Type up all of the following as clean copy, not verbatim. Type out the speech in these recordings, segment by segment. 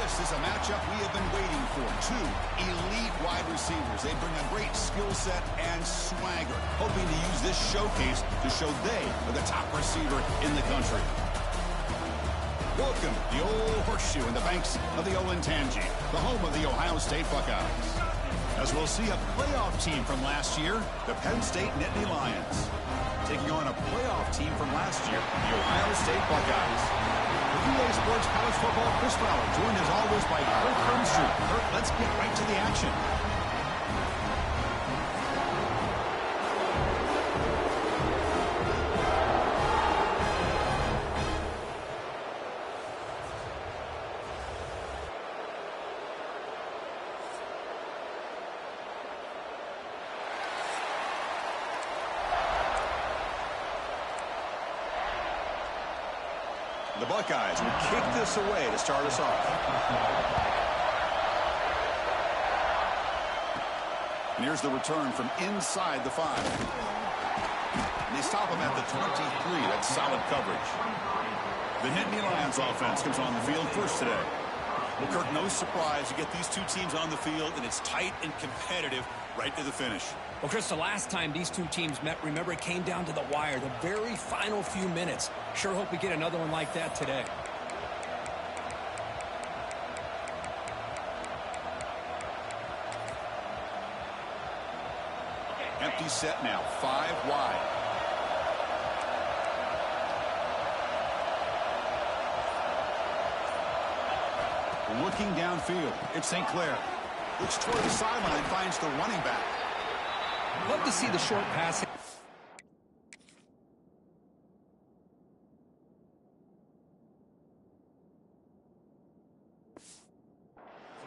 This is a matchup we have been waiting for. Two elite wide receivers. They bring a great skill set and swagger, hoping to use this showcase to show they are the top receiver in the country. Welcome to the old horseshoe in the banks of the Olentangy, the home of the Ohio State Buckeyes. As we'll see a playoff team from last year, the Penn State Nittany Lions, taking on a playoff team from last year, the Ohio State Buckeyes. With EA Sports College Football, Chris Fowler, joined as always by Kurt Crumstreet. Kurt, let's get right to the action. The Buckeyes will kick this away to start us off. And here's the return from inside the 5. And they stop him at the 23. That's solid coverage. The Nittany Lions offense comes on the field first today. Well, Kirk, no surprise. You get these two teams on the field, and it's tight and competitive right to the finish. Well, Chris, the last time these two teams met, remember, it came down to the wire, the very final few minutes. Sure hope we get another one like that today. Empty set now, 5 wide. Looking downfield, it's St. Clair. Looks toward the sideline, finds the running back. Love to see the short pass.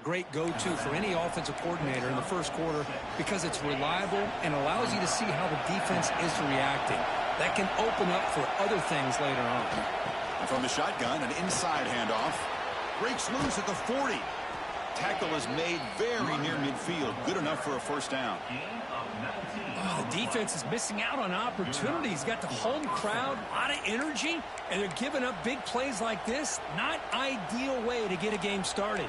Great go-to for any offensive coordinator in the first quarter because it's reliable and allows you to see how the defense is reacting. That can open up for other things later on. And from the shotgun, an inside handoff. Breaks loose at the 40. Tackle is made very near midfield. Good enough for a first down. Oh, the defense is missing out on opportunities. Got the home crowd, a lot of energy, and they're giving up big plays like this. Not ideal way to get a game started.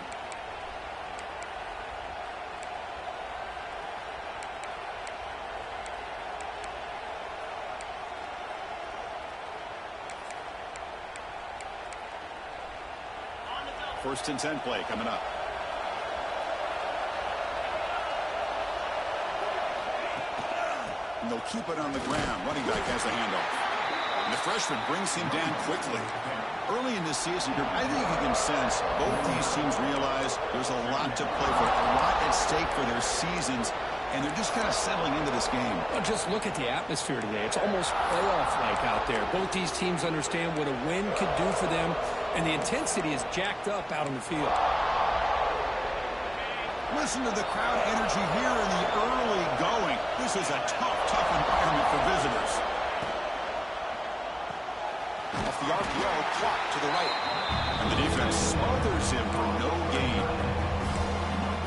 First and 10 play coming up. And they'll keep it on the ground. Running back has the handoff. And the freshman brings him down quickly. Early in this season, I think you can sense both these teams realize there's a lot to play for, a lot at stake for their seasons, and they're just kind of settling into this game. Well, just look at the atmosphere today. It's almost playoff-like out there. Both these teams understand what a win could do for them, and the intensity is jacked up out on the field. Listen to the crowd energy here in the early going. This is a tough environment for visitors. Off the RPO, clock to the right. And the defense smothers him for no gain.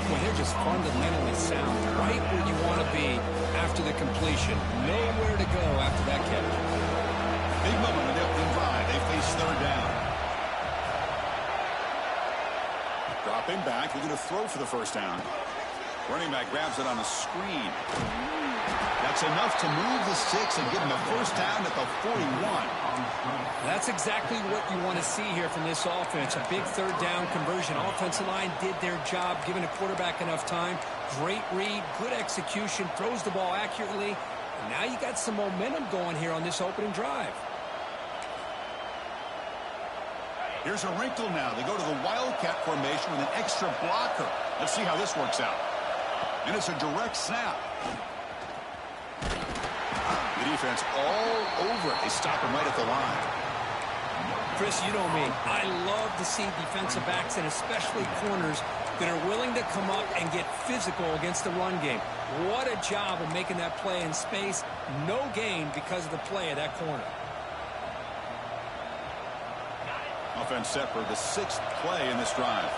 Well, they're just fundamentally sound, right where you want to be after the completion. Nowhere to go after that catch. Big moment on the opening drive. They face third down. Dropping back, looking to throw for the first down. Running back grabs it on a screen. That's enough to move the sticks and give him a first down at the 41. That's exactly what you want to see here from this offense. A big third down conversion. Offensive line did their job, giving the quarterback enough time. Great read, good execution, throws the ball accurately. And now you got some momentum going here on this opening drive. Here's a wrinkle now. They go to the Wildcat formation with an extra blocker. Let's see how this works out. And it's a direct snap. The defense all over it. They stop him right at the line. Chris, you know me. I love to see defensive backs and especially corners that are willing to come up and get physical against the run game. What a job of making that play in space. No gain because of the play of that corner. Offense set for the 6th play in this drive.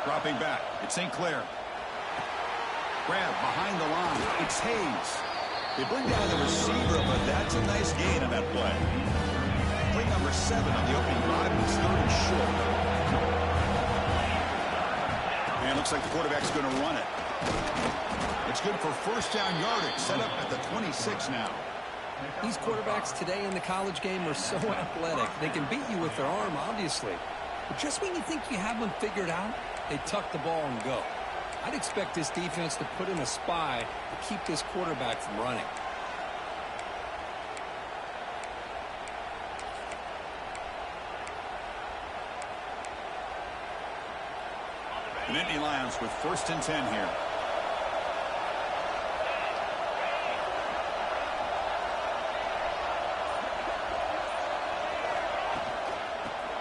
Dropping back, it's St. Clair. Grab behind the line. It's Hayes. They bring down the receiver, but that's a nice gain on that play. Play number 7 on the opening drive is 3rd and short. And looks like the quarterback's going to run it. It's good for first down yardage. Set up at the 26 now. These quarterbacks today in the college game are so athletic. They can beat you with their arm, obviously. But just when you think you have them figured out, they tuck the ball and go. I'd expect this defense to put in a spy to keep this quarterback from running. The Nittany Lions with 1st and 10 here.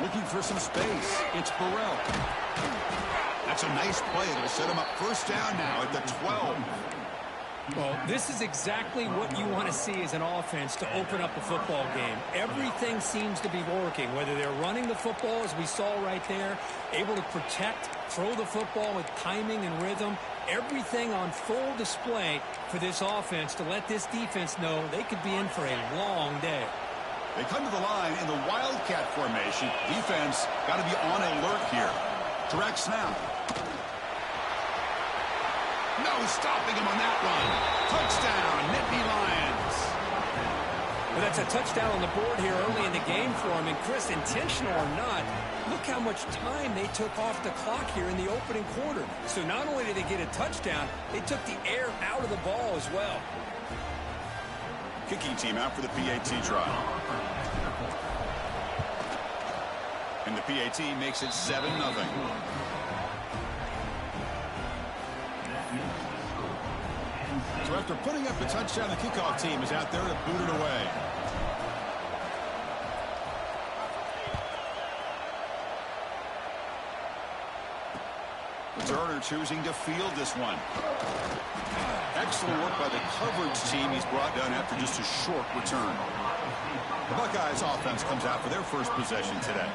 Looking for some space. It's Burrell. That's a nice play. It'll set him up first down now at the 12. Well, this is exactly what you want to see as an offense to open up a football game. Everything seems to be working, whether they're running the football, as we saw right there, able to protect, throw the football with timing and rhythm. Everything on full display for this offense to let this defense know they could be in for a long day. They come to the line in the Wildcat formation. Defense got to be on alert here. Direct snap. No stopping him on that run. Touchdown, Nittany Lions. Well, that's a touchdown on the board here early in the game for him. And Chris, intentional or not, look how much time they took off the clock here in the opening quarter. So not only did they get a touchdown, they took the air out of the ball as well. Kicking team out for the PAT trial. And the PAT makes it 7-0. So after putting up the touchdown, the kickoff team is out there to boot it away. Returner choosing to field this one. Excellent work by the coverage team. He's brought down after just a short return. The Buckeyes offense comes out for their first possession today.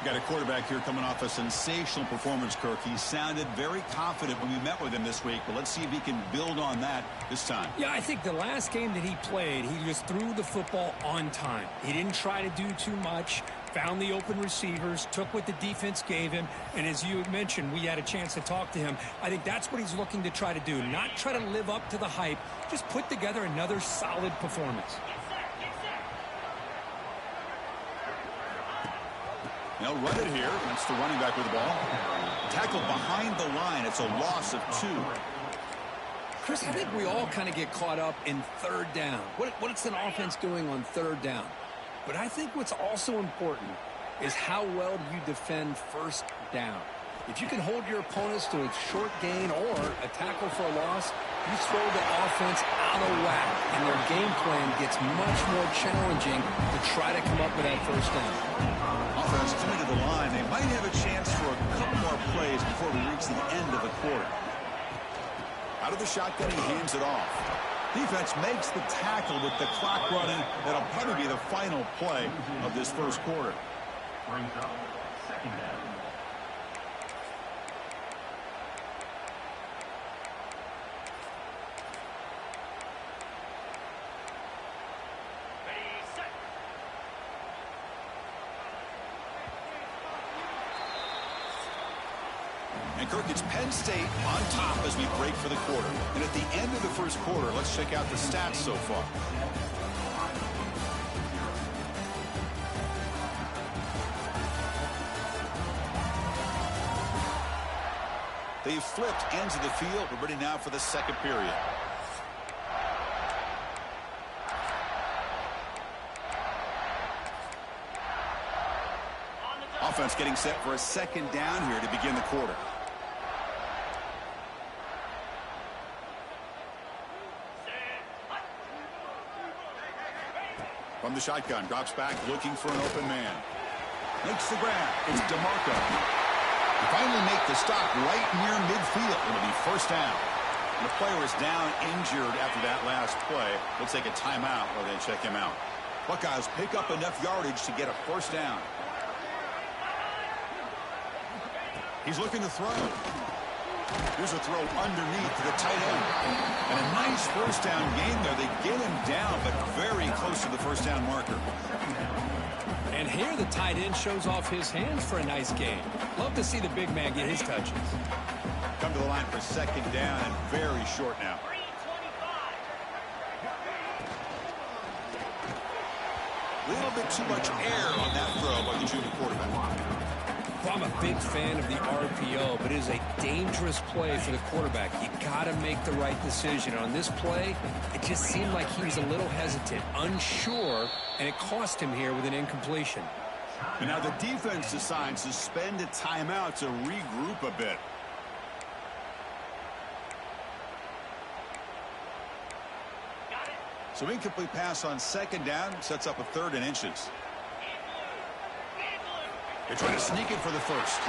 Got a quarterback here coming off a sensational performance, Kirk. He sounded very confident when we met with him this week, but let's see if he can build on that this time. Yeah, I think the last game that he played, he just threw the football on time. He didn't try to do too much, found the open receivers, took what the defense gave him, and as you mentioned, we had a chance to talk to him. I think that's what he's looking to try to do, not try to live up to the hype, just put together another solid performance. They'll run it here. That's the running back with the ball. Tackle behind the line. It's a loss of 2. Chris, I think we all kind of get caught up in third down. What's an offense doing on third down? But I think what's also important is how well do you defend first down. If you can hold your opponents to a short gain or a tackle for a loss, you throw the offense out of whack, and their game plan gets much more challenging to try to come up with that first down. Offense coming to the line. They might have a chance for a couple more plays before we reach the end of the quarter. Out of the shotgun, he hands it off. Defense makes the tackle with the clock running. That'll probably be the final play of this first quarter. Brings up second down. And Kirk, it's Penn State on top as we break for the quarter. And at the end of the first quarter, let's check out the stats so far. They've flipped ends of the field. We're ready now for the second period. Offense getting set for a second down here to begin the quarter. From the shotgun, drops back, looking for an open man. Makes the grab. It's DeMarco. They finally make the stop right near midfield. It'll be first down. And the player is down injured after that last play. Looks like a timeout while they check him out. Buckeyes pick up enough yardage to get a first down. He's looking to throw. Here's a throw underneath to the tight end. And a nice first down gain there. They get him down, but very close to the first down marker. And here the tight end shows off his hands for a nice gain. Love to see the big man get his touches. Come to the line for second down and very short now. A little bit too much air on that throw by the junior quarterback. Well, I'm a big fan of the RPO, but it is a dangerous play for the quarterback. You got to make the right decision. On this play, it just seemed like he was a little hesitant, unsure, and it cost him here with an incompletion. And now the defense decides to spend a timeout to regroup a bit. So incomplete pass on second down sets up a 3rd and inches. They try to sneak it for the first.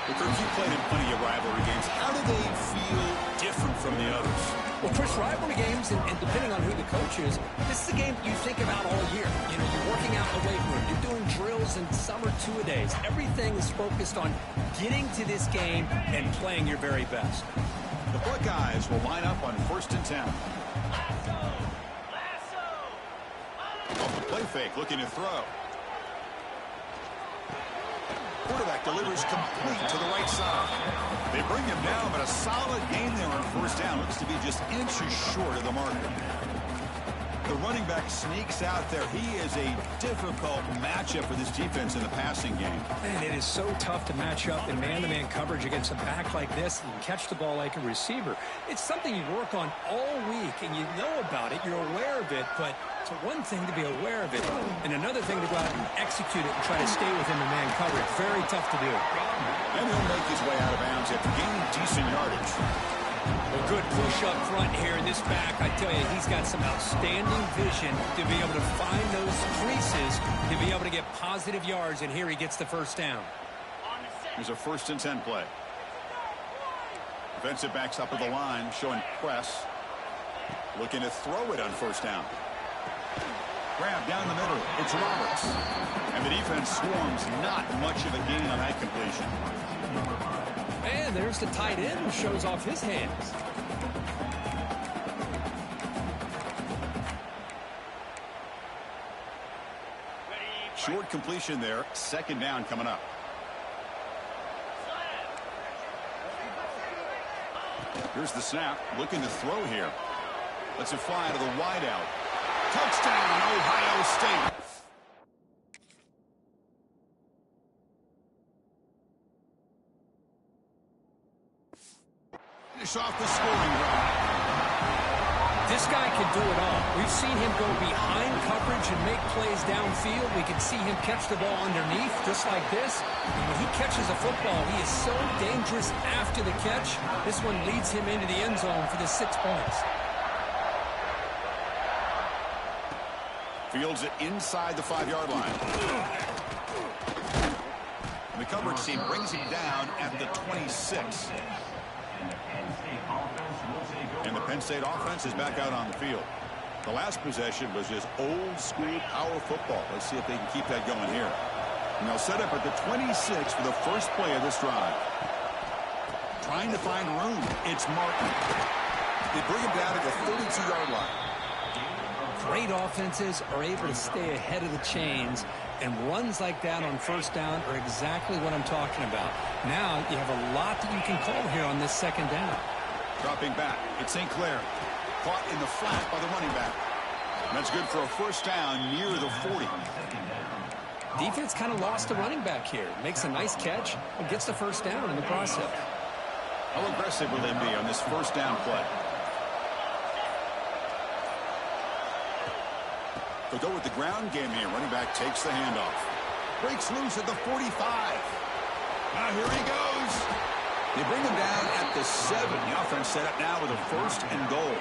But Kirk, you played in plenty of rivalry games. How do they feel different from the others? Well, Chris, rivalry games, and depending on who the coach is, this is a game you think about all year. You know, you're working out in the weight room. You're doing drills and some are two-a-days. Everything is focused on getting to this game and playing your very best. The Buckeyes will line up on 1st and 10. Off the play fake, looking to throw. Quarterback delivers complete to the right side. They bring him down, but a solid gain there on 1st down. Looks to be just inches short of the marker. The running back sneaks out there. He is a difficult matchup for this defense in the passing game. Man, it is so tough to match up in man-to-man coverage against a back like this and catch the ball like a receiver. It's something you work on all week, and you know about it. You're aware of it, but it's one thing to be aware of it, and another thing to go out and execute it and try to stay within the man coverage. Very tough to do. And he'll make his way out of bounds after gaining decent yardage. A good push up front here in this back. I tell you, he's got some outstanding vision to be able to find those creases, to be able to get positive yards, and here he gets the first down. Here's a 1st and 10 play. Defensive backs up at the line, showing press. Looking to throw it on 1st down. Grab down the middle. It's Roberts. And the defense swarms. Not much of a gain on that completion. And there's the tight end who shows off his hands. Short completion there. 2nd down coming up. Here's the snap. Looking to throw here. Lets it fly to the wideout. Touchdown, Ohio State. Finish off the scoring drive. This guy can do it all. We've seen him go behind coverage and make plays downfield. We can see him catch the ball underneath, just like this. And when he catches a football, he is so dangerous after the catch. This one leads him into the end zone for the 6 points. Fields it inside the 5-yard line. And the coverage team brings him down at the 26. And the Penn State offense is back out on the field. The last possession was just old-school power football. Let's see if they can keep that going here. And they'll set up at the 26 for the first play of this drive. Trying to find room. It's Martin. They bring him down at the 32-yard line. Great offenses are able to stay ahead of the chains, and runs like that on 1st down are exactly what I'm talking about. Now you have a lot that you can call here on this 2nd down. Dropping back, it's St. Clair. Caught in the flat by the running back. And that's good for a 1st down near the 40. Defense kind of lost the running back here. Makes a nice catch and gets the 1st down in the process. How aggressive will they be on this 1st down play? They'll go with the ground game here. Running back takes the handoff. Breaks loose at the 45. Now here he goes. They bring him down at the 7. The offense set up now with a 1st and goal.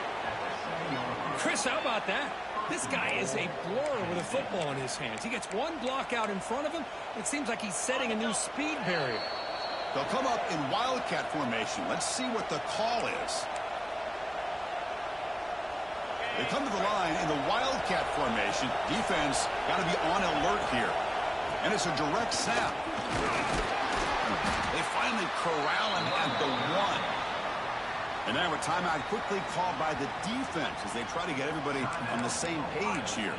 Chris, how about that? This guy is a blur with a football in his hands. He gets one block out in front of him. It seems like he's setting a new speed barrier. They'll come up in wildcat formation. Let's see what the call is. They come to the line in the wildcat formation. Defense got to be on alert here. And it's a direct snap. They finally corral him at the 1. And now a timeout quickly called by the defense as they try to get everybody on the same page here.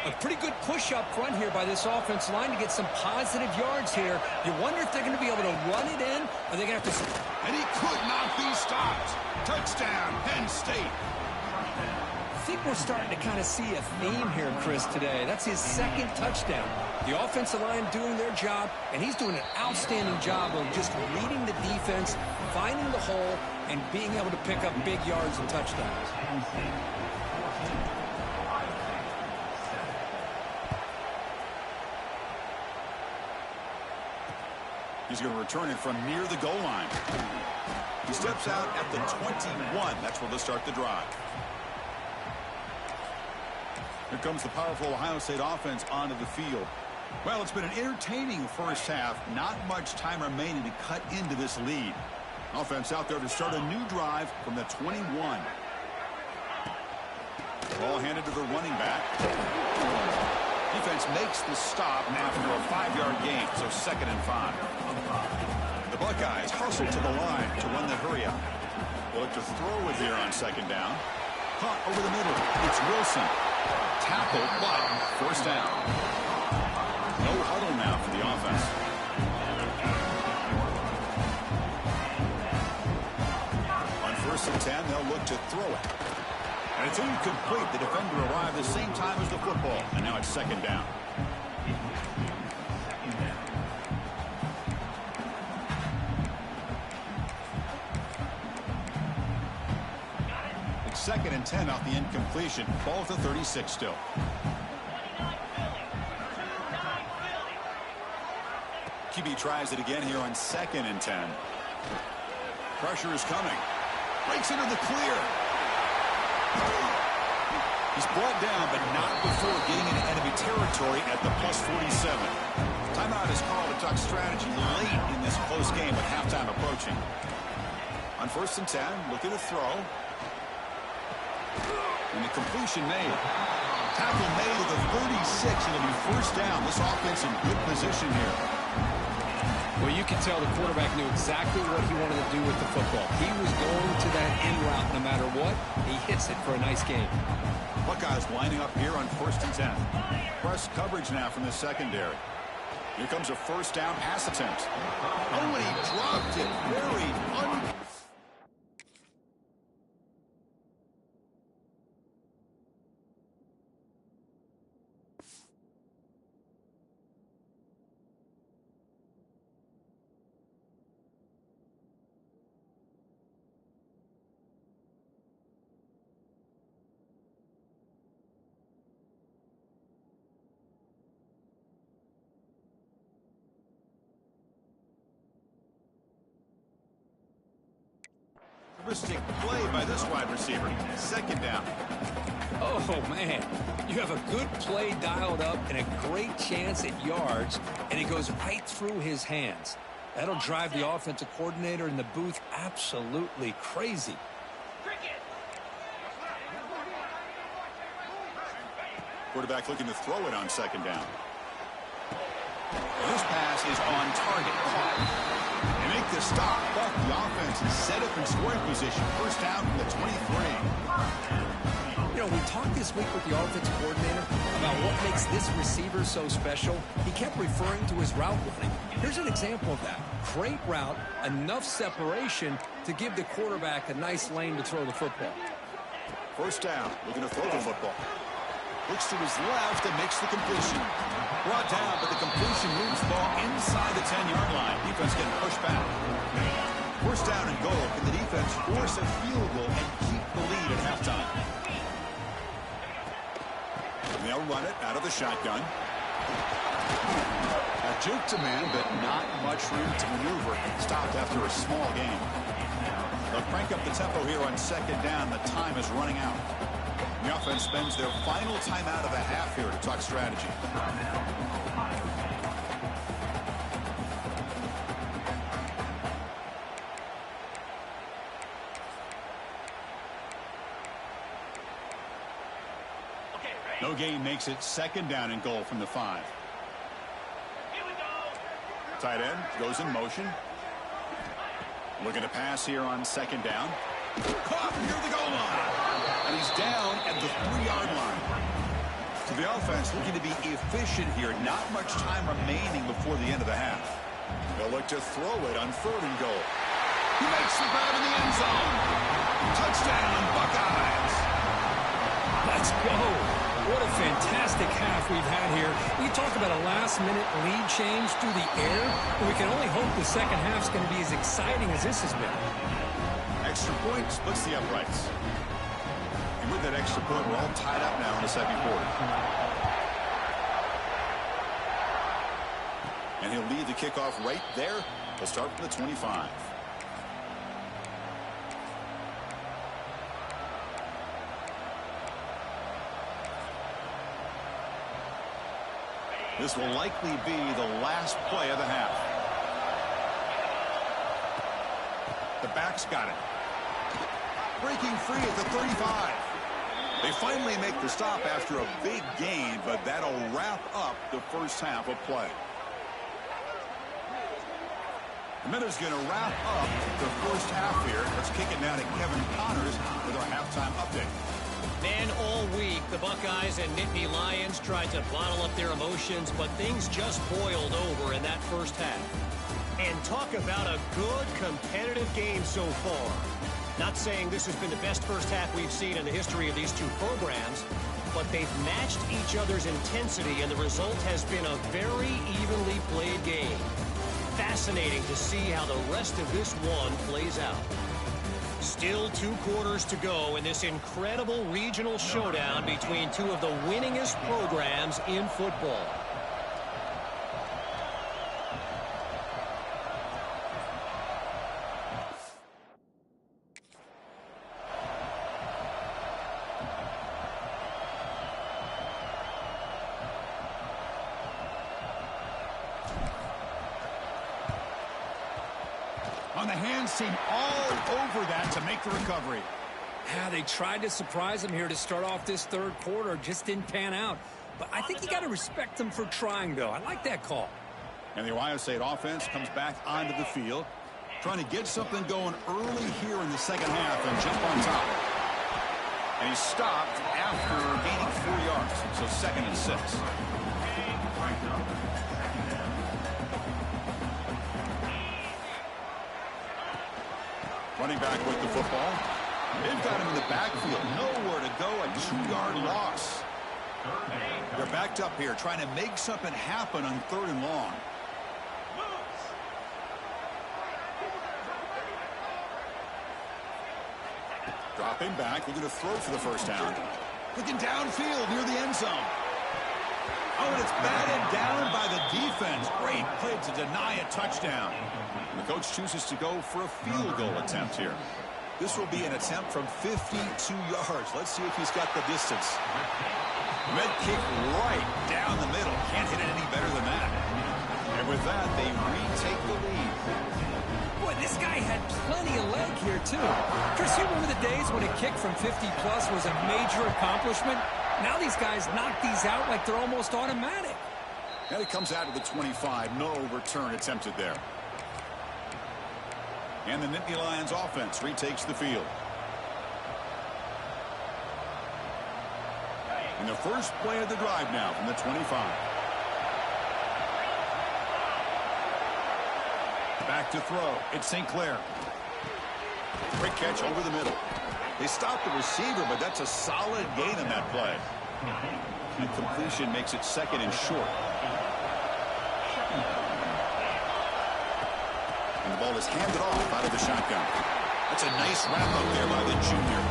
A pretty good push up front here by this offense line to get some positive yards here. You wonder if they're going to be able to run it in. Are they going to have to... And he could not be stopped. Touchdown, Penn State. I think we're starting to kind of see a theme here, Chris, today. That's his second touchdown. The offensive line doing their job, and he's doing an outstanding job of just reading the defense, finding the hole, and being able to pick up big yards and touchdowns. He's going to return it from near the goal line. He steps out at the 21. That's where they'll start the drive. Here comes the powerful Ohio State offense onto the field. Well, it's been an entertaining first half. Not much time remaining to cut into this lead. Offense out there to start a new drive from the 21. Ball handed to the running back. Defense makes the stop after a 5-yard gain, so 2nd and 5. The Buckeyes hustle to the line to run the hurry up. They'll look to throw it here on 2nd down. Caught over the middle. It's Wilson. Tackled, but first down. No huddle now for the offense. On 1st and 10, they'll look to throw it. And it's incomplete. The defender arrived the same time as the football. And now it's 2nd down. It's 2nd and 10 off the incompletion. Ball at the 36 still. QB tries it again here on 2nd and 10. Pressure is coming. Breaks into the clear. He's brought down, but not before getting into enemy territory at the +47. Timeout is called to talk strategy late in this close game with halftime approaching. On 1st and 10, looking to throw. And the completion made. Tackle made at the 36. It'll be first down. This offense in good position here. Well, you can tell the quarterback knew exactly what he wanted to do with the football. He was going to that in route no matter what. He hits it for a nice game. Buckeyes lining up here on 1st and 10. Press coverage now from the secondary. Here comes a first down pass attempt. Oh, and he dropped it. Very play by this wide receiver. 2nd down. Oh, man. You have a good play dialed up and a great chance at yards, and it goes right through his hands. That'll drive the offensive coordinator in the booth absolutely crazy. Quarterback looking to throw it on 2nd down. This pass is on target. Caught. They make the stop, but the offense is set up in scoring position. First down from the 23. You know, we talked this week with the offensive coordinator about what makes this receiver so special. He kept referring to his route running. Here's an example of that. Great route, enough separation to give the quarterback a nice lane to throw the football. First down, looking to throw the football. Looks to his left and makes the completion. Brought down, but the completion moves the ball inside the 10-yard line. Defense getting pushed back. First down and goal. Can the defense force a field goal and keep the lead at halftime? And they'll run it out of the shotgun. A juke to man, but not much room to maneuver. Stopped after a small gain. They'll crank up the tempo here on 2nd down. The time is running out. The offense spends their final timeout of the half here to talk strategy. No gain makes it 2nd down and goal from the 5. Tight end goes in motion. Looking to pass here on second down. Caught near the goal line. And he's down at the 3-yard line. So the offense looking to be efficient here. Not much time remaining before the end of the half. They'll look to throw it on 3rd and goal. He makes the grab in the end zone. Touchdown, Buckeyes. Let's go. What a fantastic half we've had here. We talk about a last-minute lead change through the air, and we can only hope the second half's going to be as exciting as this has been. Extra point splits the uprights. And with that extra point, we're all tied up now in the second quarter. And he'll lead the kickoff right there. He'll start from the 25. This will likely be the last play of the half. The back's got it. Breaking free at the 35. They finally make the stop after a big gain, but that'll wrap up the first half of play. The Minnows going to wrap up the first half here. Let's kick it now to Kevin Connors with our halftime update. Man, all week, the Buckeyes and Nittany Lions tried to bottle up their emotions, but things just boiled over in that first half. And talk about a good, competitive game so far. Not saying this has been the best first half we've seen in the history of these two programs, but they've matched each other's intensity, and the result has been a very evenly played game. Fascinating to see how the rest of this one plays out. Still 2 quarters to go in this incredible regional showdown between two of the winningest programs in football. On the hands team all over that to make the recovery. Yeah, they tried to surprise him here to start off this third quarter. Just didn't pan out. But I think you got to respect them for trying, though. I like that call. And the Ohio State offense comes back onto the field, trying to get something going early here in the second half and jump on top. And he's stopped after gaining 4 yards, so 2nd and 6. Running back with the football. They've got him in the backfield. Nowhere to go. A 2-yard loss. They're backed up here trying to make something happen on 3rd and long. Dropping back. They're going to throw for the first down. Looking downfield near the end zone. Oh, and it's batted down by the defense. Great play to deny a touchdown. And the coach chooses to go for a field goal attempt here. This will be an attempt from 52 yards. Let's see if he's got the distance. Red kick right down the middle. Can't hit it any better than that. And with that, they retake the lead. Boy, this guy had plenty of leg here, too. Chris, you remember the days when a kick from 50-plus was a major accomplishment? Now these guys knock these out like they're almost automatic. And it comes out of the 25. No return attempted there. And the Nittany Lions offense retakes the field. And the first play of the drive now from the 25. Back to throw. It's St. Clair. Quick catch over the middle. They stopped the receiver, but that's a solid gain in that play. And completion makes it 2nd and short. And the ball is handed off out of the shotgun. That's a nice wrap-up there by the junior.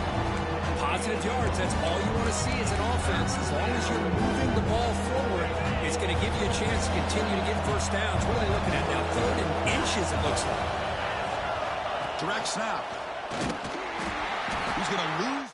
Positive yards, that's all you want to see as an offense. As long as you're moving the ball forward, it's going to give you a chance to continue to get first downs. What are they looking at now? 3rd and inches, it looks like. Direct snap. He's going to lose.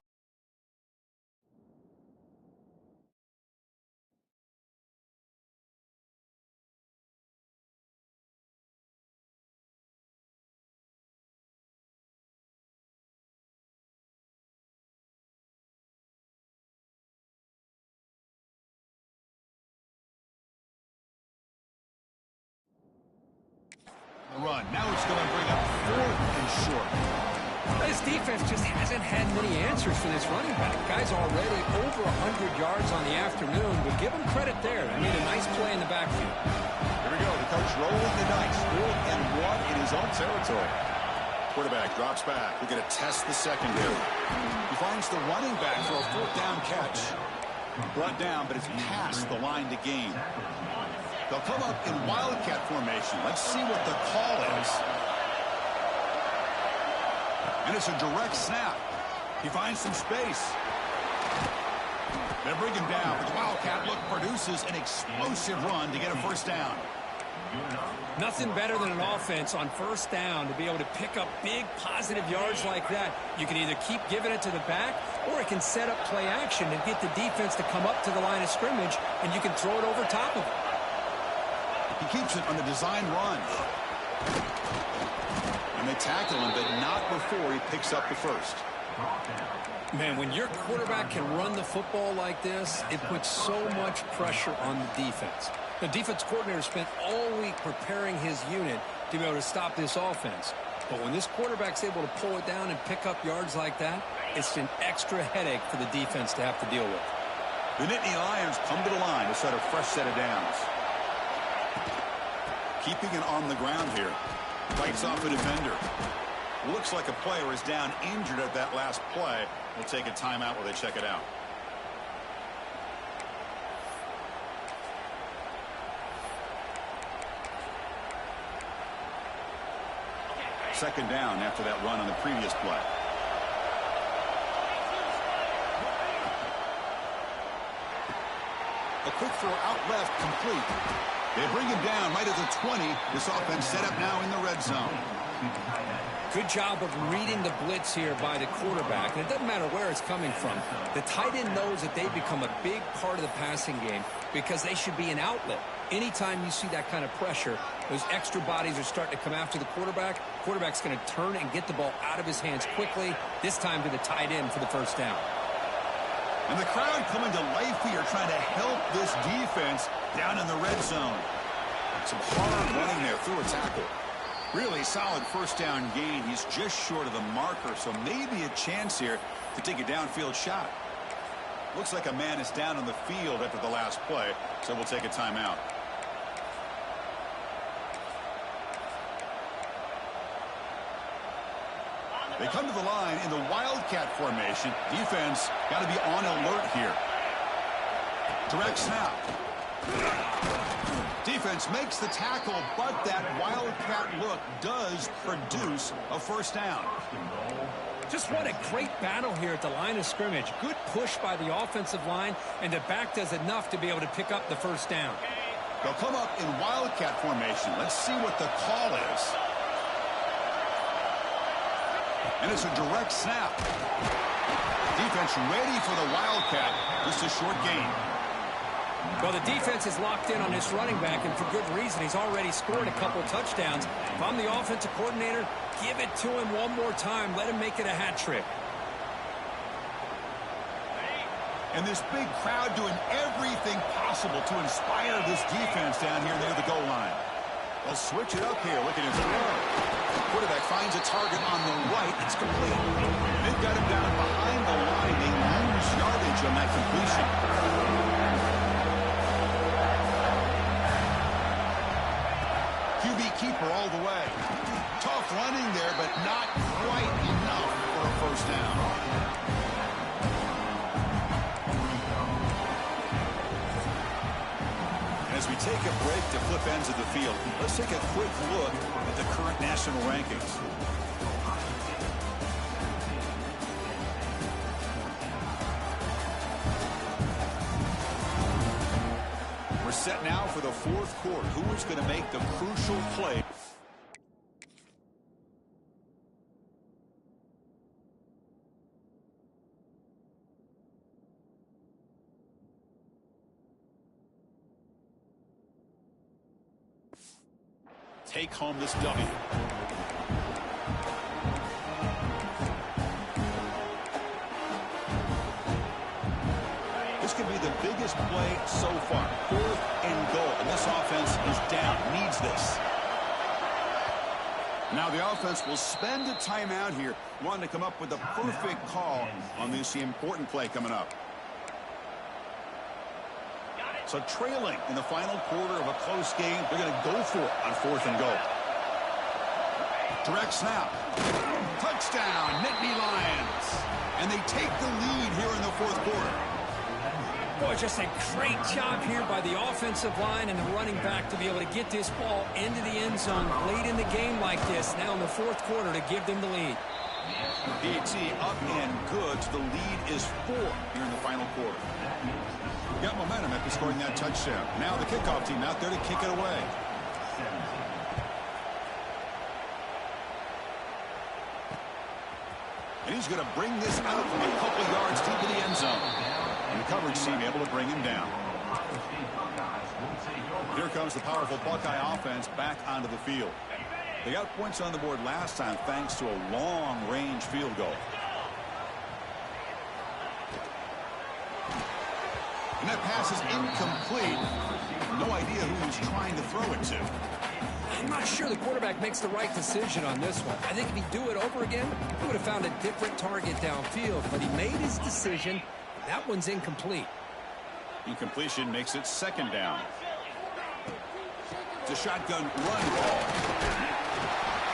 Run. Now it's going to bring up 4th and short. This defense just hasn't had many answers for this running back. Guy's already over 100 yards on the afternoon, but give him credit there. I mean, a nice play in the backfield. Here we go. The coach rolling the dice. 4th and 1 in his own territory. Quarterback drops back. We're going to test the secondary. He finds the running back for a 4th down catch. Brought down, but it's past the line to gain. They'll come up in wildcat formation. Let's see what the call is. And it's a direct snap. He finds some space. They bring him down, but the wildcat look produces an explosive run to get a 1st down. Nothing better than an offense on 1st down to be able to pick up big positive yards like that. You can either keep giving it to the back, or it can set up play action and get the defense to come up to the line of scrimmage, and you can throw it over top of it. He keeps it on the design run. And they tackle him, but not before he picks up the 1st. Man, when your quarterback can run the football like this, it puts so much pressure on the defense. The defense coordinator spent all week preparing his unit to be able to stop this offense. But when this quarterback's able to pull it down and pick up yards like that, it's an extra headache for the defense to have to deal with. The Nittany Lions come to the line to set a fresh set of downs. Keeping it on the ground here. Fights off a defender. Looks like a player is down injured at that last play. We'll take a timeout while they check it out. Second down after that run on the previous play. A quick throw out left, complete. They bring him down right at the 20. This offense set up now in the red zone. Good job of reading the blitz here by the quarterback. And it doesn't matter where it's coming from. The tight end knows that they've become a big part of the passing game because they should be an outlet. Anytime you see that kind of pressure, those extra bodies are starting to come after the quarterback. Quarterback's going to turn and get the ball out of his hands quickly, this time to the tight end for the 1st down. And the crowd coming to life here trying to help this defense down in the red zone. Some hard running there through a tackle. Really solid 1st down gain. He's just short of the marker, so maybe a chance here to take a downfield shot. Looks like a man is down on the field after the last play, so we'll take a timeout. They come to the line in the wildcat formation. Defense got to be on alert here. Direct snap. Defense makes the tackle, but that wildcat look does produce a 1st down. Just what a great battle here at the line of scrimmage. Good push by the offensive line, and the back does enough to be able to pick up the 1st down. They'll come up in wildcat formation. Let's see what the call is. And it's a direct snap. Defense ready for the wildcat. Just a short gain. Well, the defense is locked in on this running back, and for good reason. He's already scored a couple touchdowns. If I'm the offensive coordinator, give it to him one more time. Let him make it a hat trick. And this big crowd doing everything possible to inspire this defense down here near the goal line. They'll switch it up here, looking at throw. Quarterback finds a target on the right. It's complete. They've got him down behind the line. They lose yardage on that completion. QB keeper all the way. Tough running there, but not quite enough for a 1st down. As we take a break to flip ends of the field, let's take a quick look at the current national rankings. We're set now for the 4th quarter. Who is going to make the crucial play? Take home this W. This could be the biggest play so far. 4th and goal. And this offense is down. Needs this. Now the offense will spend a timeout here, wanting to come up with the perfect call on this important play coming up. So trailing in the final quarter of a close game, they're going to go for it on 4th and goal. Direct snap. Touchdown, Nittany Lions. And they take the lead here in the 4th quarter. Boy, just a great job here by the offensive line and the running back to be able to get this ball into the end zone late in the game like this, now in the 4th quarter, to give them the lead. PAT up and good. So the lead is 4 here in the final quarter. Got momentum after scoring that touchdown. Now the kickoff team out there to kick it away. And he's going to bring this out from a couple yards deep in the end zone. And the coverage team able to bring him down. Here comes the powerful Buckeye offense back onto the field. They got points on the board last time thanks to a long-range field goal. And that pass is incomplete. No idea who he's trying to throw it to. I'm not sure the quarterback makes the right decision on this one. I think if he'd do it over again, he would have found a different target downfield. But he made his decision. That one's incomplete. Incompletion makes it 2nd down. It's a shotgun run ball.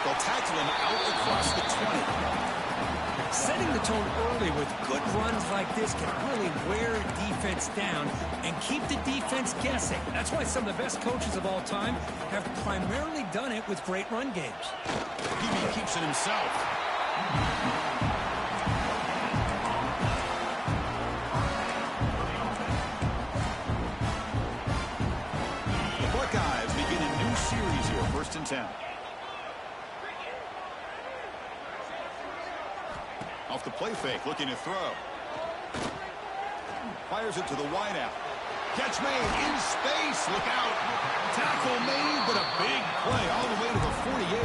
They'll tackle him out across the 20. Setting the tone early with good runs like this can really wear defense down and keep the defense guessing. That's why some of the best coaches of all time have primarily done it with great run games. He keeps it himself. The Buckeyes begin a new series here, 1st and 10. Off the play fake, looking to throw. Fires it to the wideout. Catch made in space. Look out. Tackle made, but a big play all the way to the 48.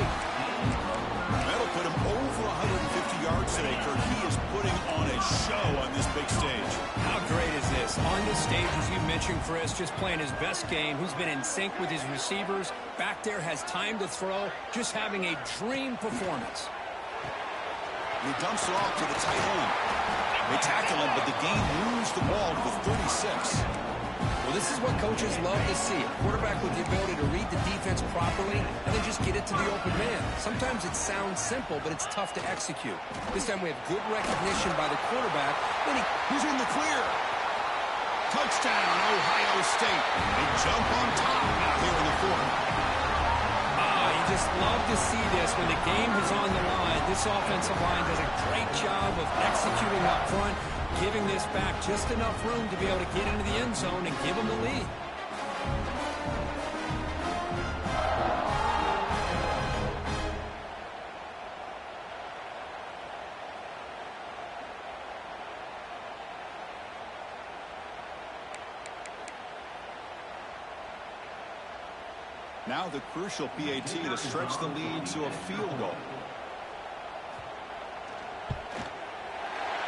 That'll put him over 150 yards today, Kirk. He is putting on a show on this big stage. How great is this? On this stage, as you mentioned, Chris, just playing his best game. He's been in sync with his receivers. Back there, has time to throw. Just having a dream performance. He dumps it off to the tight end. They tackle him, but the game moves the ball to the 36. Well, this is what coaches love to see. A quarterback with the ability to read the defense properly and then just get it to the open man. Sometimes it sounds simple, but it's tough to execute. This time we have good recognition by the quarterback. Then he's in the clear. Touchdown, Ohio State. They jump on top now here in the 4th. You just love to see this when the game is on the line. This offensive line does a great job of executing up front, giving this back just enough room to be able to get into the end zone and give them the lead. Now the crucial PAT to stretch the lead to a field goal.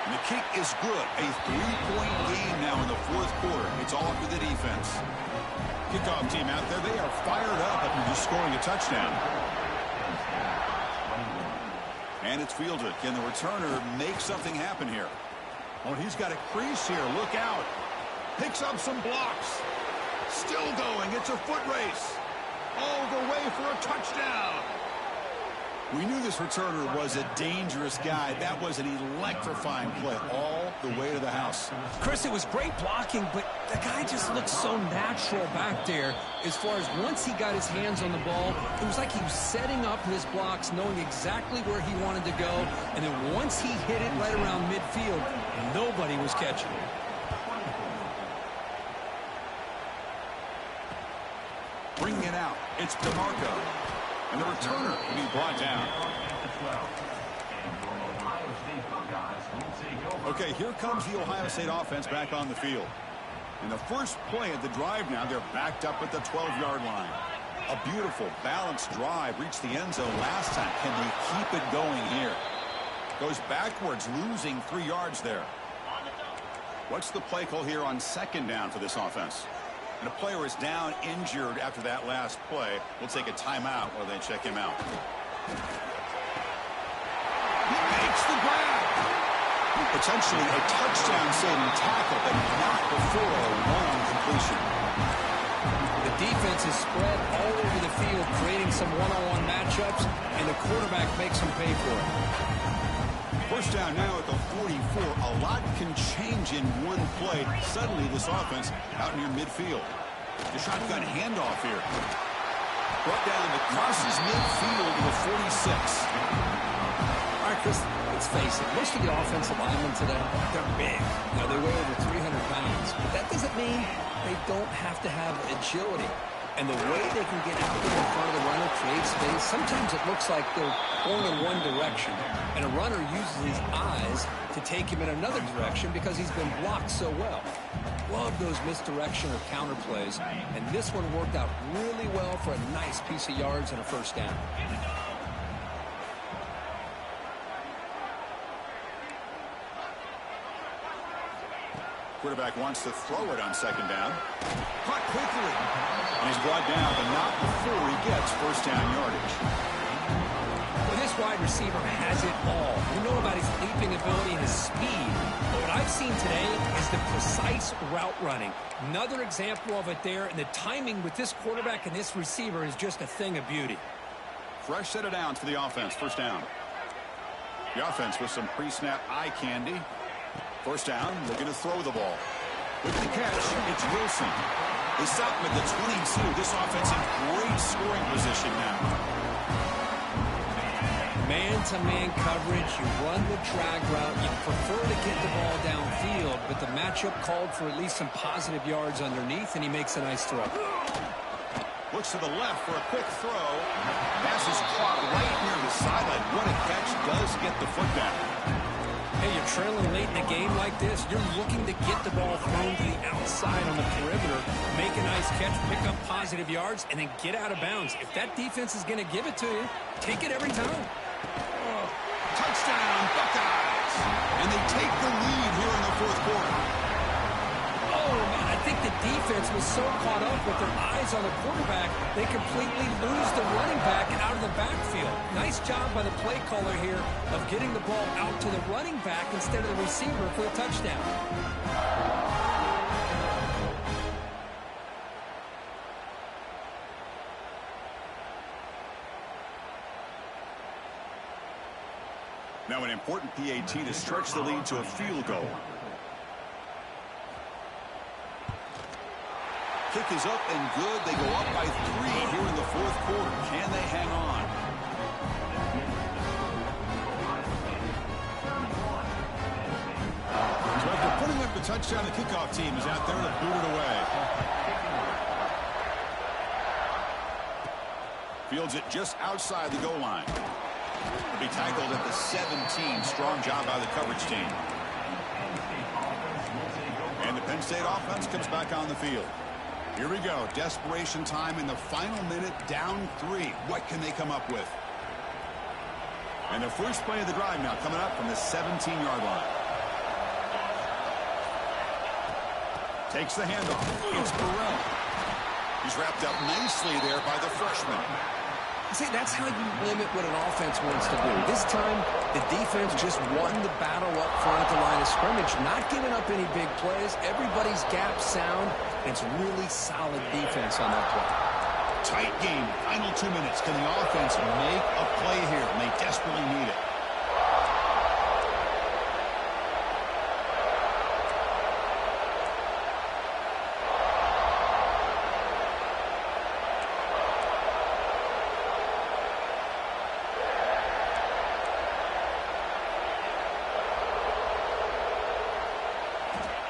And the kick is good. A 3-point game now in the 4th quarter. It's all up to the defense. Kickoff team out there. They are fired up after just scoring a touchdown. And it's fielded. Can the returner make something happen here? Oh, he's got a crease here. Look out. Picks up some blocks. Still going. It's a foot race. All the way for a touchdown. We knew this returner was a dangerous guy. That was an electrifying play all the way to the house. Chris, it was great blocking, but the guy just looked so natural back there. As far as once he got his hands on the ball, it was like he was setting up his blocks, knowing exactly where he wanted to go. And then once he hit it right around midfield, nobody was catching it. Bringing it out. It's DeMarco. And the returner will be brought down. Okay, here comes the Ohio State offense back on the field. In the first play of the drive now, they're backed up at the 12-yard line. A beautiful, balanced drive reached the end zone last time. Can they keep it going here? Goes backwards, losing 3 yards there. What's the play call here on 2nd down for this offense? And a player is down injured after that last play. We'll take a timeout while they check him out. He makes the grab. Potentially a touchdown-saving tackle, but not before a one-on completion. The defense is spread all over the field, creating some one-on-one matchups, and the quarterback makes them pay for it. First down now at the 44. A lot can change in one play. Suddenly, this offense out near midfield. The shotgun handoff here. Brought down and crosses midfield to the 46. All right, Chris, let's face it. Most of the offensive linemen today, they're big. They weigh over 300 pounds. But that doesn't mean they don't have to have agility. And the way they can get out there in front of the runner, create space, sometimes it looks like they're going in one direction. And a runner uses his eyes to take him in another direction because he's been blocked so well. Love those misdirection or counter plays. And this one worked out really well for a nice piece of yards and a first down. Quarterback wants to throw it on second down. Caught quickly. And he's brought down, but not before he gets first down yardage. Well, this wide receiver has it all. We know about his leaping ability and his speed. But what I've seen today is the precise route running. Another example of it there, and the timing with this quarterback and this receiver is just a thing of beauty. Fresh set of downs for the offense. First down. The offense with some pre-snap eye candy. First down, looking to throw the ball. With the catch, it's Wilson. They stop him at the 22. This offense in great scoring position now. Man-to-man coverage, you run the drag route, you prefer to get the ball downfield, but the matchup called for at least some positive yards underneath, and he makes a nice throw. Looks to the left for a quick throw. Pass is caught right near the sideline. What a catch, does get the foot back. Hey, you're trailing late in the game like this, you're looking to get the ball thrown to the outside on the perimeter, make a nice catch, pick up positive yards, and then get out of bounds. If that defense is going to give it to you, take it every time. Touchdown, Buckeyes! And they take the lead here in the fourth quarter. Oh, man, I think the defense was so caught up with their eyes on the quarterback, they completely lose the running back out of the backfield. Nice job by the play caller here of getting the ball out to the running back instead of the receiver for the touchdown. Now an important PAT to stretch the lead to a field goal. Kick is up and good. They go up by 3 here in the fourth quarter. Can they hang on? So after putting up the touchdown, the kickoff team is out there to boot it away. Fields it just outside the goal line. Will be tackled at the 17. Strong job by the coverage team. And the Penn State offense comes back on the field. Here we go. Desperation time in the final minute, down 3. What can they come up with? And the first play of the drive now coming up from the 17-yard line. Takes the handoff. It's Burrell. He's wrapped up nicely there by the freshman. See, that's how you limit what an offense wants to do. This time, the defense just won the battle up front at the line of scrimmage, not giving up any big plays. Everybody's gap sound, and it's really solid defense on that play. Tight game. Final 2 minutes. Can the offense make a play here? And they desperately need it.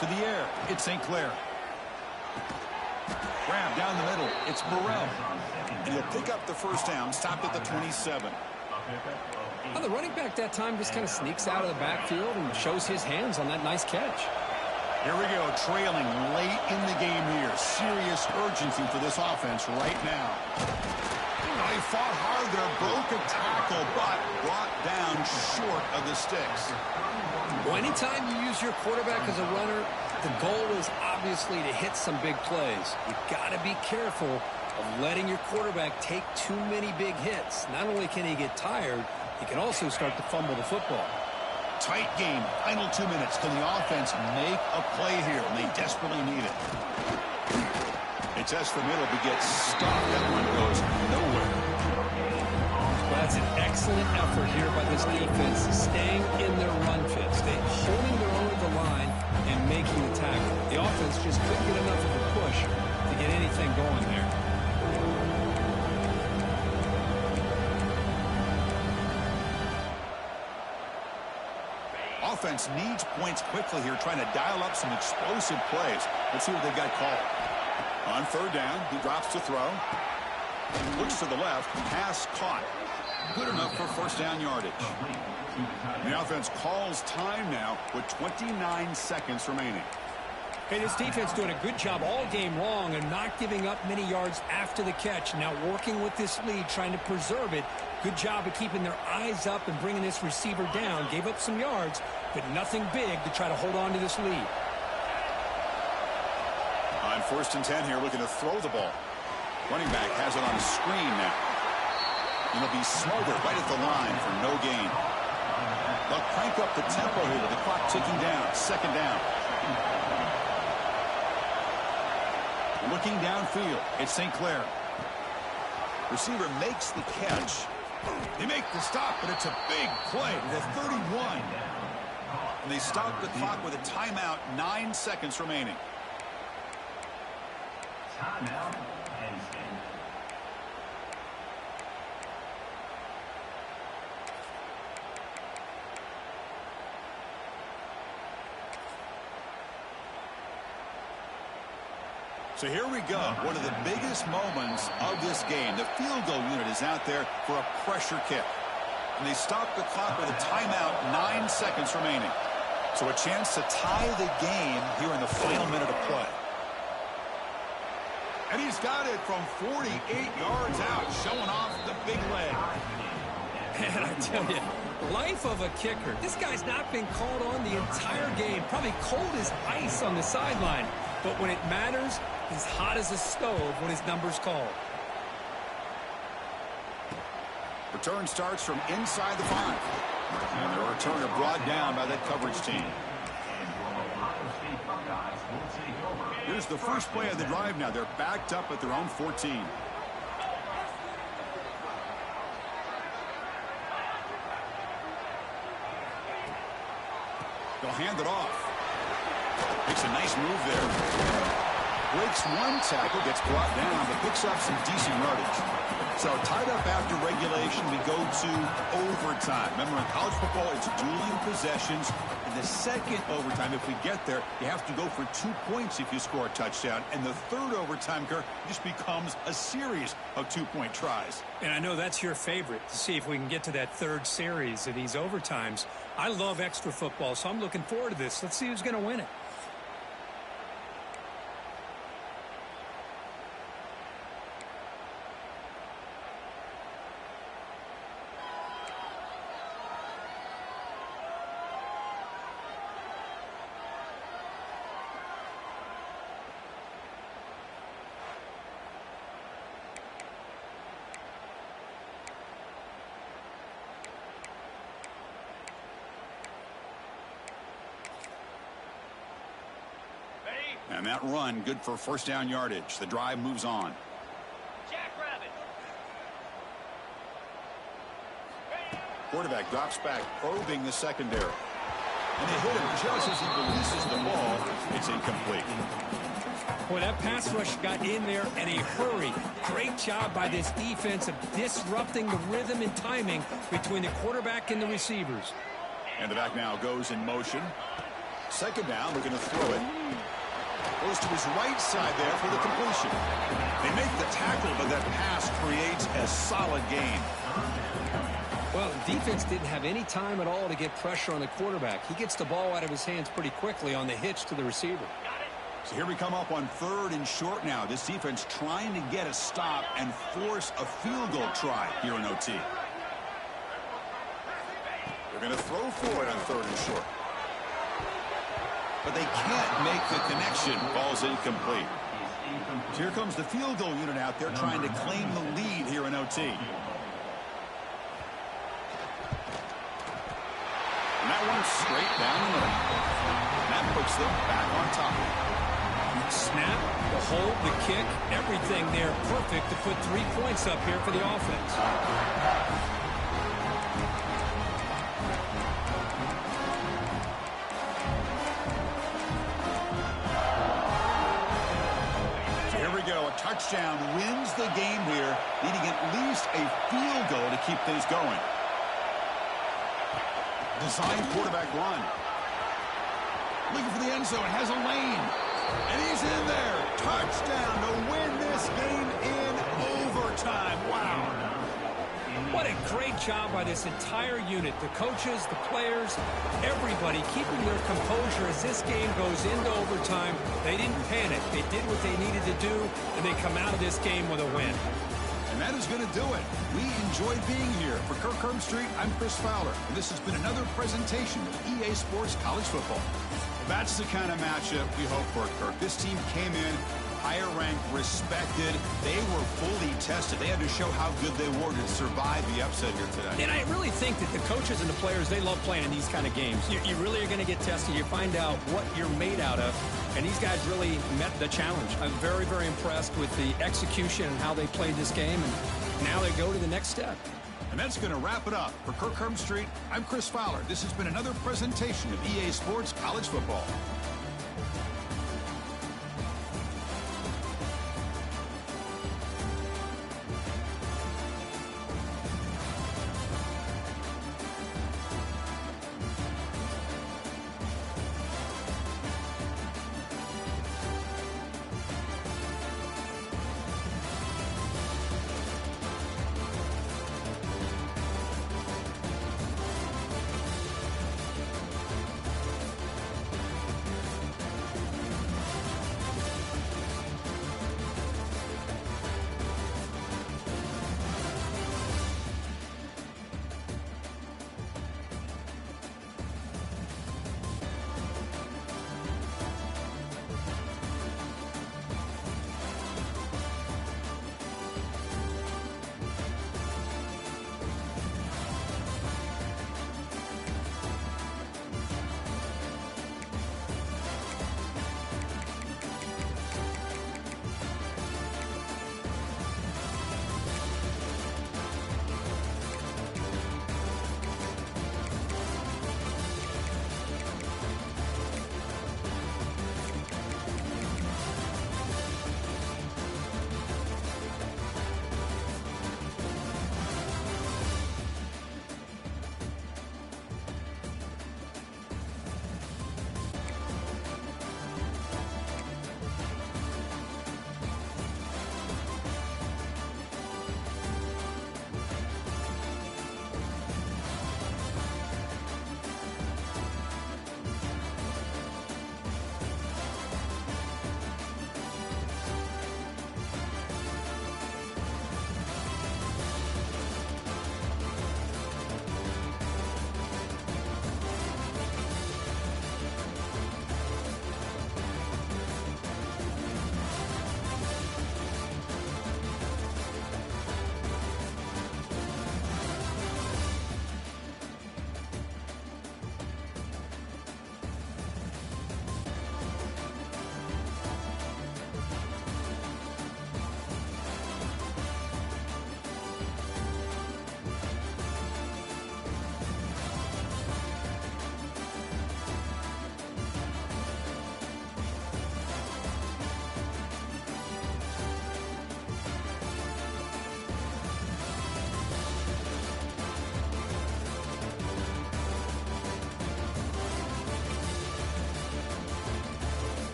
To the air, it's St. Clair. Grab down the middle, it's Burrell. And he'll pick up the first down, stopped at the 27. Well, the running back that time just kind of sneaks out of the backfield and shows his hands on that nice catch. Here we go, trailing late in the game here. Serious urgency for this offense right now. He fought hard there, broke a tackle, but brought down short of the sticks. Well, anytime you use your quarterback as a runner, the goal is obviously to hit some big plays. You've got to be careful of letting your quarterback take too many big hits. Not only can he get tired, he can also start to fumble the football. Tight game. Final 2 minutes. Can the offense make a play here? And they desperately need it. It's S for middle, but gets stopped. That one goes nowhere. Well, that's an excellent effort here by this defense, staying in their run fit, holding their own at the line and making the tackle. The offense just couldn't get enough of a push to get anything going there. Offense needs points quickly here, trying to dial up some explosive plays. Let's see what they've got called. On third down, he drops to throw. Looks to the left, pass caught. Good enough for first down yardage. The offense calls time now with 29 seconds remaining. Okay, this defense doing a good job all game long and not giving up many yards after the catch. Now working with this lead, trying to preserve it. Good job of keeping their eyes up and bringing this receiver down. Gave up some yards, but nothing big to try to hold on to this lead. On 1st and 10 here, looking to throw the ball. Running back has it on screen now. And he'll be smothered right at the line for no gain. They'll crank up the tempo here with the clock ticking down. Second down. Looking downfield, it's St. Clair. Receiver makes the catch. They make the stop, but it's a big play to the 31. And they stop the clock with a timeout, 9 seconds remaining. Timeout. So here we go. One of the biggest moments of this game. The field goal unit is out there for a pressure kick. And they stop the clock with a timeout, 9 seconds remaining. So a chance to tie the game here in the final minute of play. And he's got it from 48 yards out, showing off the big leg. And I tell you, life of a kicker. This guy's not been called on the entire game. Probably cold as ice on the sideline. But when it matters, he's hot as a stove when his number's called. Return starts from inside the 5. And the returner brought down by that coverage team. Here's the first play of the drive now. They're backed up at their own 14. They'll hand it off. Makes a nice move there. Breaks one tackle, gets brought down, but picks up some decent yardage. So tied up after regulation, we go to overtime. Remember, in college football, it's dueling possessions. In the second overtime, if we get there, you have to go for 2 points if you score a touchdown. And the third overtime, Kirk, just becomes a series of 2-point tries. And I know that's your favorite, to see if we can get to that third series of these overtimes. I love extra football, so I'm looking forward to this. Let's see who's going to win it. And that run, good for first down yardage. The drive moves on. Quarterback drops back, probing the secondary. And they hit him just as he releases the ball. It's incomplete. Boy, that pass rush got in there in a hurry. Great job by this defense of disrupting the rhythm and timing between the quarterback and the receivers. And the back now goes in motion. Second down, looking to throw it. Goes to his right side there for the completion. They make the tackle, but that pass creates a solid gain. Well, the defense didn't have any time at all to get pressure on the quarterback. He gets the ball out of his hands pretty quickly on the hitch to the receiver. So here we come up on 3rd and short now. This defense trying to get a stop and force a field goal try here in OT. They're going to throw for it on 3rd and short. But they can't make the connection. Ball's incomplete. So here comes the field goal unit out there trying to claim the lead here in OT. And that one's straight down the middle. And that puts them back on top. Snap, the hold, the kick, everything there perfect to put 3 points up here for the offense. So here we go. A touchdown wins the game here, needing at least a field goal to keep things going. Design quarterback run. Looking for the end zone. Has a lane. And he's in there. Touchdown to win this game in overtime. Wow. What a great job by this entire unit. The coaches, the players, everybody keeping their composure as this game goes into overtime. They didn't panic. They did what they needed to do, and they come out of this game with a win. And that is going to do it. We enjoyed being here. For Kirk Street, I'm Chris Fowler, and this has been another presentation of EA Sports College Football. That's the kind of matchup we hope for, Kirk. This team came in higher ranked, respected. They were fully tested. They had to show how good they were to survive the upset here today. And I really think that the coaches and the players, they love playing in these kind of games. You really are going to get tested. You find out what you're made out of. And these guys really met the challenge. I'm very, very impressed with the execution and how they played this game. And now they go to the next step. And that's going to wrap it up. For Kirk Street, I'm Chris Fowler. This has been another presentation of EA Sports College Football.